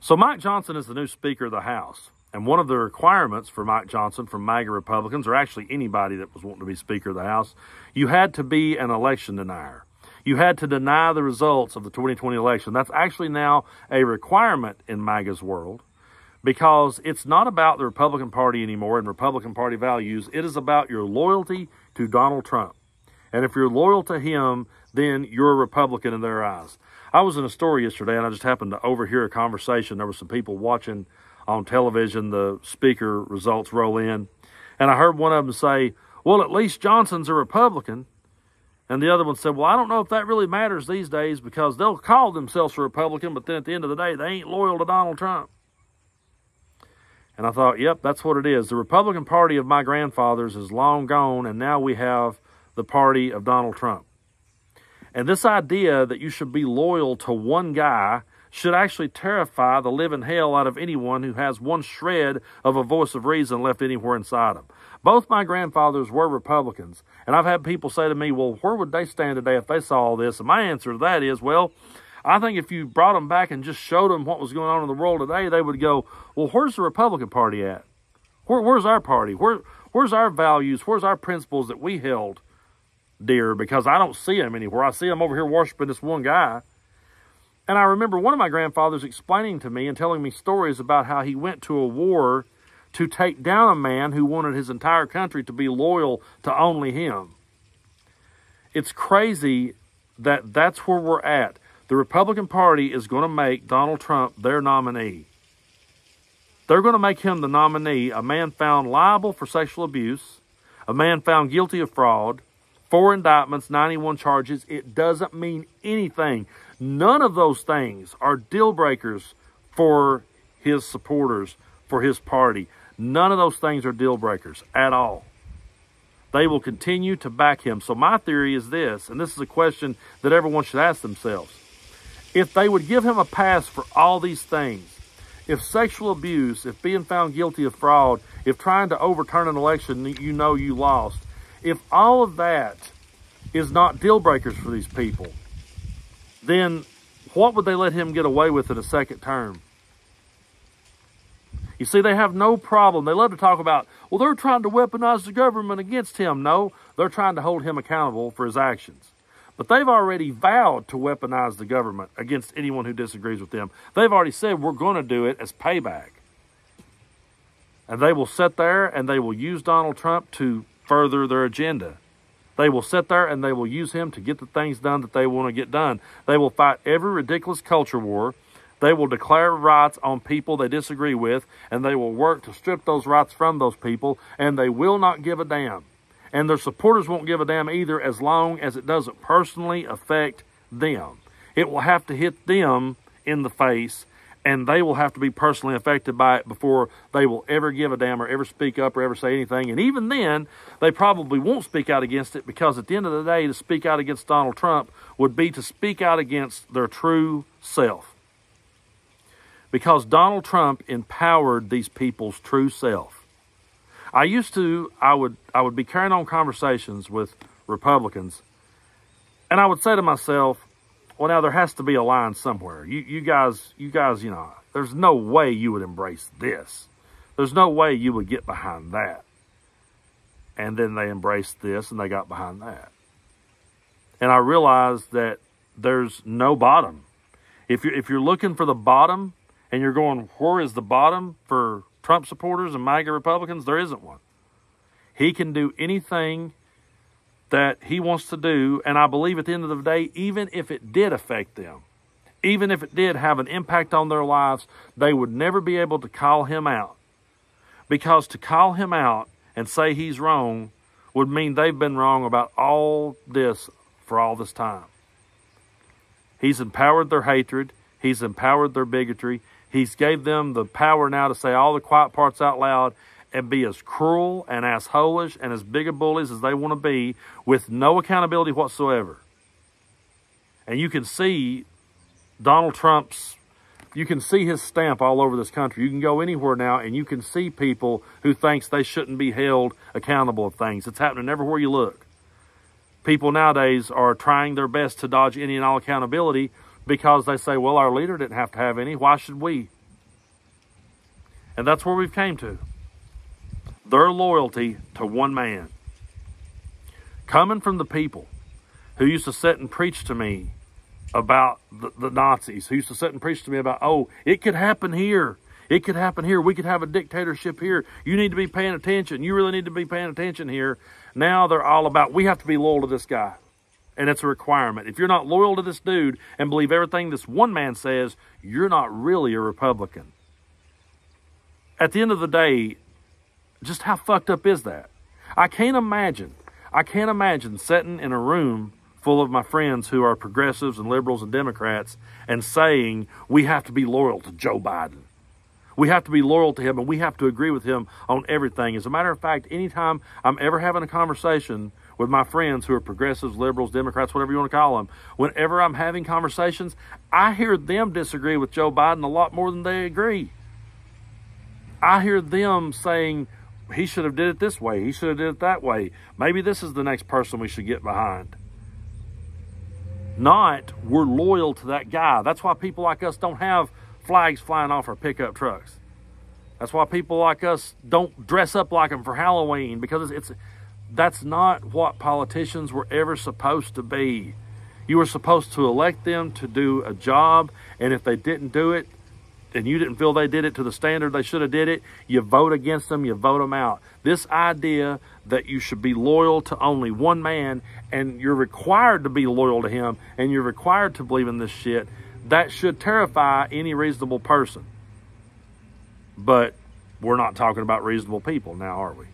So Mike Johnson is the new Speaker of the House. And one of the requirements for Mike Johnson from MAGA Republicans, or actually anybody that was wanting to be Speaker of the House, you had to be an election denier. You had to deny the results of the 2020 election. That's actually now a requirement in MAGA's world, because it's not about the Republican Party anymore and Republican Party values. It is about your loyalty to Donald Trump. And if you're loyal to him, then you're a Republican in their eyes. I was in a store yesterday, and I just happened to overhear a conversation. There were some people watching on television the speaker results roll in, and I heard one of them say, well, at least Johnson's a Republican. And the other one said, well, I don't know if that really matters these days, because they'll call themselves a Republican, but then at the end of the day, they ain't loyal to Donald Trump. And I thought, yep, that's what it is. The Republican Party of my grandfathers is long gone, and now we have the party of Donald Trump. And this idea that you should be loyal to one guy should actually terrify the living hell out of anyone who has one shred of a voice of reason left anywhere inside them. Both my grandfathers were Republicans, and I've had people say to me, well, where would they stand today if they saw all this? And my answer to that is, well, I think if you brought them back and just showed them what was going on in the world today, they would go, well, where's the Republican Party at? Where's our party? Where's our values? Where's our principles that we held dear? Because I don't see them anywhere. I see them over here worshiping this one guy. And I remember one of my grandfathers explaining to me and telling me stories about how he went to a war to take down a man who wanted his entire country to be loyal to only him. It's crazy that that's where we're at. The Republican Party is going to make Donald Trump their nominee. They're going to make him the nominee, a man found liable for sexual abuse, a man found guilty of fraud, 4 indictments, 91 charges. It doesn't mean anything. None of those things are deal breakers for his supporters, for his party. None of those things are deal breakers at all. They will continue to back him. So my theory is this, and this is a question that everyone should ask themselves. If they would give him a pass for all these things, if sexual abuse, if being found guilty of fraud, if trying to overturn an election that you know you lost, if all of that is not deal breakers for these people, then what would they let him get away with in a second term? You see, they have no problem. They love to talk about, well, they're trying to weaponize the government against him. No, they're trying to hold him accountable for his actions. But they've already vowed to weaponize the government against anyone who disagrees with them. They've already said, we're going to do it as payback. And they will sit there and they will use Donald Trump to further their agenda. They will sit there and they will use him to get the things done that they want to get done. They will fight every ridiculous culture war. They will declare rights on people they disagree with, and they will work to strip those rights from those people, and they will not give a damn. And their supporters won't give a damn either, as long as it doesn't personally affect them. It will have to hit them in the face, and they will have to be personally affected by it before they will ever give a damn or ever speak up or ever say anything. And even then, they probably won't speak out against it, because at the end of the day, to speak out against Donald Trump would be to speak out against their true self. Because Donald Trump empowered these people's true self. I would be carrying on conversations with Republicans, and I would say to myself, well, now there has to be a line somewhere. You guys, there's no way you would embrace this. There's no way you would get behind that. And then they embraced this and they got behind that. And I realized that there's no bottom. If you're looking for the bottom and you're going, where is the bottom for Trump supporters and MAGA Republicans? There isn't one. He can do anything that he wants to do, and I believe at the end of the day, even if it did affect them, even if it did have an impact on their lives, they would never be able to call him out. Because to call him out and say he's wrong would mean they've been wrong about all this for all this time. He's empowered their hatred. He's empowered their bigotry. He's gave them the power now to say all the quiet parts out loud and be as cruel and as holish and as big of bullies as they want to be, with no accountability whatsoever. And you can see Donald Trump's, you can see his stamp all over this country. You can go anywhere now and you can see people who thinks they shouldn't be held accountable of things. It's happening everywhere you look. People nowadays are trying their best to dodge any and all accountability, because they say, well, our leader didn't have to have any. Why should we? And that's where we've came to. Their loyalty to one man. Coming from the people who used to sit and preach to me about the Nazis, who used to sit and preach to me about, oh, it could happen here. It could happen here. We could have a dictatorship here. You need to be paying attention. You really need to be paying attention here. Now they're all about, we have to be loyal to this guy. And it's a requirement. If you're not loyal to this dude and believe everything this one man says, you're not really a Republican. At the end of the day, just how fucked up is that? I can't imagine sitting in a room full of my friends who are progressives and liberals and Democrats and saying we have to be loyal to Joe Biden. We have to be loyal to him and we have to agree with him on everything. As a matter of fact, anytime I'm ever having a conversation with my friends who are progressives, liberals, Democrats, whatever you want to call them, whenever I'm having conversations, I hear them disagree with Joe Biden a lot more than they agree. I hear them saying, he should have did it this way. He should have did it that way. Maybe this is the next person we should get behind. Not, we're loyal to that guy. That's why people like us don't have flags flying off our pickup trucks. That's why people like us don't dress up like them for Halloween, because that's not what politicians were ever supposed to be. You were supposed to elect them to do a job, and if they didn't do it, and you didn't feel they did it to the standard they should have did it, you vote against them, you vote them out. This idea that you should be loyal to only one man, and you're required to be loyal to him, and you're required to believe in this shit, that should terrify any reasonable person. But we're not talking about reasonable people now, are we?